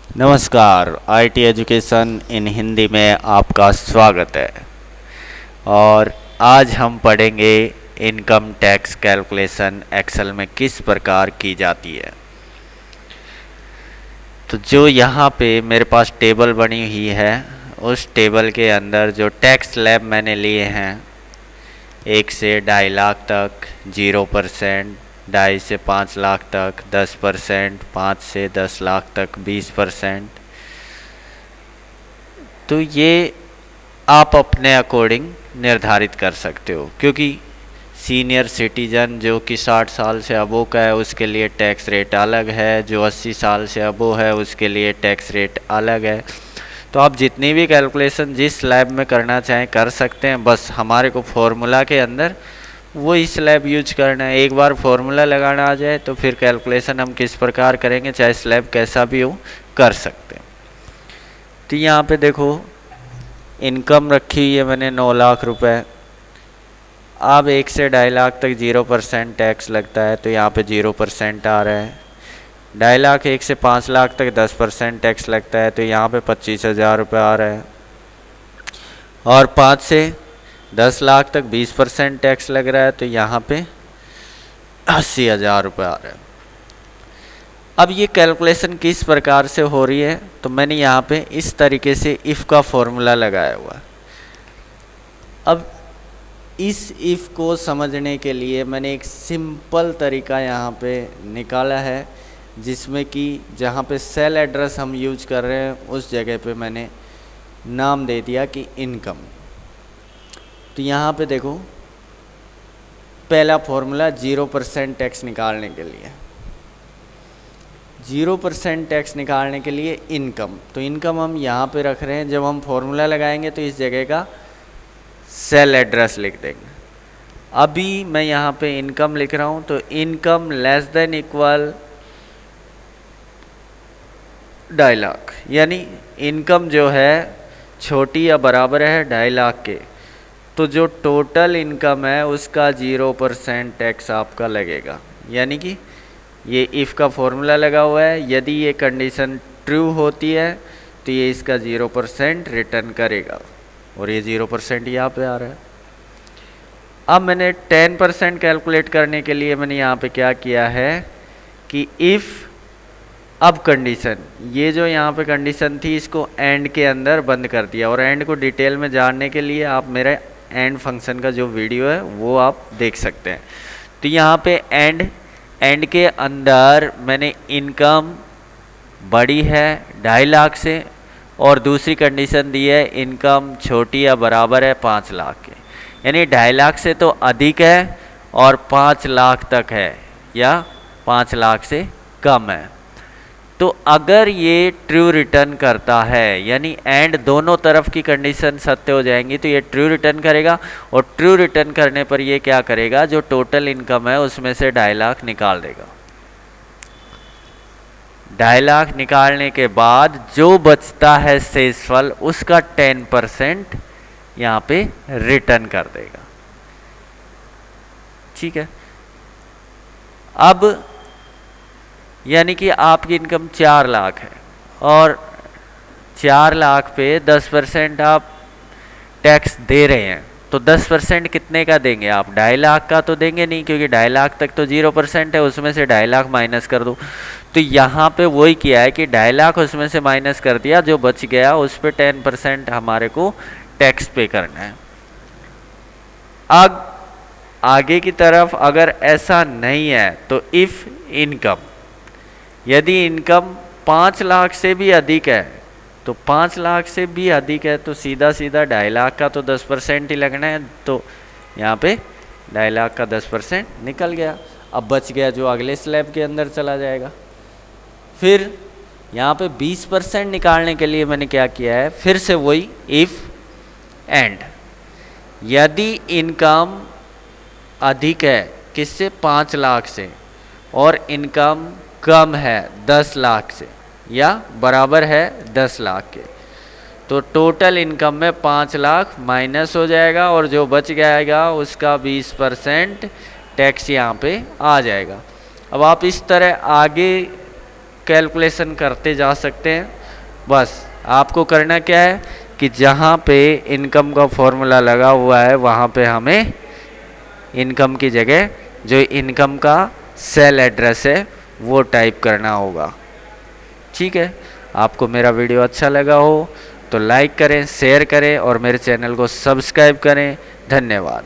नमस्कार। IT education in Hindi में आपका स्वागत है। और आज हम पढ़ेंगे इनकम टैक्स कैलकुलेशन एक्सेल में किस प्रकार की जाती है। तो जो यहाँ पे मेरे पास टेबल बनी हुई है, उस टेबल के अंदर जो टैक्स स्लैब मैंने लिए हैं 1 से 2.5 लाख तक 0%, 2.5 से 5 लाख तक 10%, 5 से 10 लाख तक 20%। तो ये आप अपने अकॉर्डिंग निर्धारित कर सकते हो, क्योंकि सीनियर सिटीजन जो कि 60 साल से अबो का है उसके लिए टैक्स रेट अलग है, जो 80 साल से अबो है उसके लिए टैक्स रेट अलग है। तो आप जितनी भी कैलकुलेशन जिस स्लैब में करना चाहें कर सकते हैं, बस हमारे को फॉर्मूला के अंदर वही स्लैब यूज करना है। एक बार फॉर्मूला लगाना आ जाए तो फिर कैलकुलेशन हम किस प्रकार करेंगे, चाहे स्लैब कैसा भी हो, कर सकते हैं। तो यहाँ पे देखो इनकम रखी हुई है मैंने 9 लाख रुपए। अब 1 से 2.5 लाख तक 0% टैक्स लगता है, तो यहाँ पे 0% आ रहा है। 2.5 लाख 1 से 5 लाख तक 10% टैक्स लगता है, तो यहाँ पे 25,000 रुपये आ रहा है। और 5 से 10 लाख तक 20% टैक्स लग रहा है, तो यहाँ पे 80,000 रुपये आ रहा है। अब ये कैलकुलेशन किस प्रकार से हो रही है, तो मैंने यहाँ पे इस तरीके से इफ़ का फॉर्मूला लगाया हुआ है। अब इस इफ़ को समझने के लिए मैंने एक सिंपल तरीका यहाँ पे निकाला है, जिसमें कि जहाँ पे सेल एड्रेस हम यूज कर रहे हैं उस जगह पे मैंने नाम दे दिया कि इनकम। तो यहाँ पे देखो पहला फॉर्मूला 0% टैक्स निकालने के लिए, 0% टैक्स निकालने के लिए इनकम। तो इनकम हम यहाँ पे रख रहे हैं। जब हम फॉर्मूला लगाएंगे तो इस जगह का सेल एड्रेस लिख देंगे। अभी मैं यहाँ पे इनकम लिख रहा हूँ, तो income less than equal 2.5 lakh, यानी इनकम जो है छोटी या बराबर है 2.5 लाख के, तो जो टोटल इनकम है उसका 0% टैक्स आपका लगेगा। यानी कि ये इफ़ का फॉर्मूला लगा हुआ है, यदि ये कंडीशन ट्रू होती है तो ये इसका 0% रिटर्न करेगा, और ये 0% यहाँ पे आ रहा है। अब मैंने 10% कैलकुलेट करने के लिए मैंने यहाँ पे क्या किया है कि इफ़ अब कंडीशन, ये जो यहाँ पे कंडीशन थी इसको एंड के अंदर बंद कर दिया। और एंड को डिटेल में जानने के लिए आप मेरे एंड फंक्शन का जो वीडियो है वो आप देख सकते हैं। तो यहाँ पे एंड के अंदर मैंने इनकम बड़ी है 2.5 लाख से, और दूसरी कंडीशन दी है इनकम छोटी या बराबर है 5 लाख के, यानी 2.5 लाख से तो अधिक है और 5 लाख तक है या 5 लाख से कम है। तो अगर ये ट्रू रिटर्न करता है, यानी एंड दोनों तरफ की कंडीशन सत्य हो जाएंगी, तो ये ट्रू रिटर्न करेगा। और ट्रू रिटर्न करने पर ये क्या करेगा, जो टोटल इनकम है उसमें से 2.5 लाख निकाल देगा। 2.5 लाख निकालने के बाद जो बचता है शेषफल उसका 10% यहाँ पे रिटर्न कर देगा। ठीक है। अब यानी कि आपकी इनकम 4 लाख है और 4 लाख पे 10% आप टैक्स दे रहे हैं, तो 10% कितने का देंगे आप? 2.5 लाख का तो देंगे नहीं, क्योंकि 2.5 लाख तक तो 0% है, उसमें से 2.5 लाख माइनस कर दो। तो यहाँ पे वही किया है कि 2.5 लाख उसमें से माइनस कर दिया, जो बच गया उस पर 10% हमारे को टैक्स पे करना है। अब आगे की तरफ अगर ऐसा नहीं है तो इफ़ इनकम, यदि इनकम 5 लाख से भी अधिक है, तो 5 लाख से भी अधिक है तो सीधा सीधा 2.5 लाख का तो 10% ही लगना है, तो यहाँ पे 2.5 लाख का 10% निकल गया। अब बच गया जो अगले स्लैब के अंदर चला जाएगा। फिर यहाँ पे 20% निकालने के लिए मैंने क्या किया है, फिर से वही इफ़ एंड, यदि इनकम अधिक है किससे, 5 लाख से, और इनकम कम है 10 लाख से या बराबर है 10 लाख के, तो टोटल इनकम में 5 लाख माइनस हो जाएगा और जो बच जाएगा उसका 20% टैक्स यहाँ पे आ जाएगा। अब आप इस तरह आगे कैलकुलेशन करते जा सकते हैं। बस आपको करना क्या है कि जहाँ पे इनकम का फॉर्मूला लगा हुआ है वहाँ पे हमें इनकम की जगह जो इनकम का सेल एड्रेस है वो टाइप करना होगा। ठीक है, आपको मेरा वीडियो अच्छा लगा हो तो लाइक करें, शेयर करें और मेरे चैनल को सब्सक्राइब करें। धन्यवाद।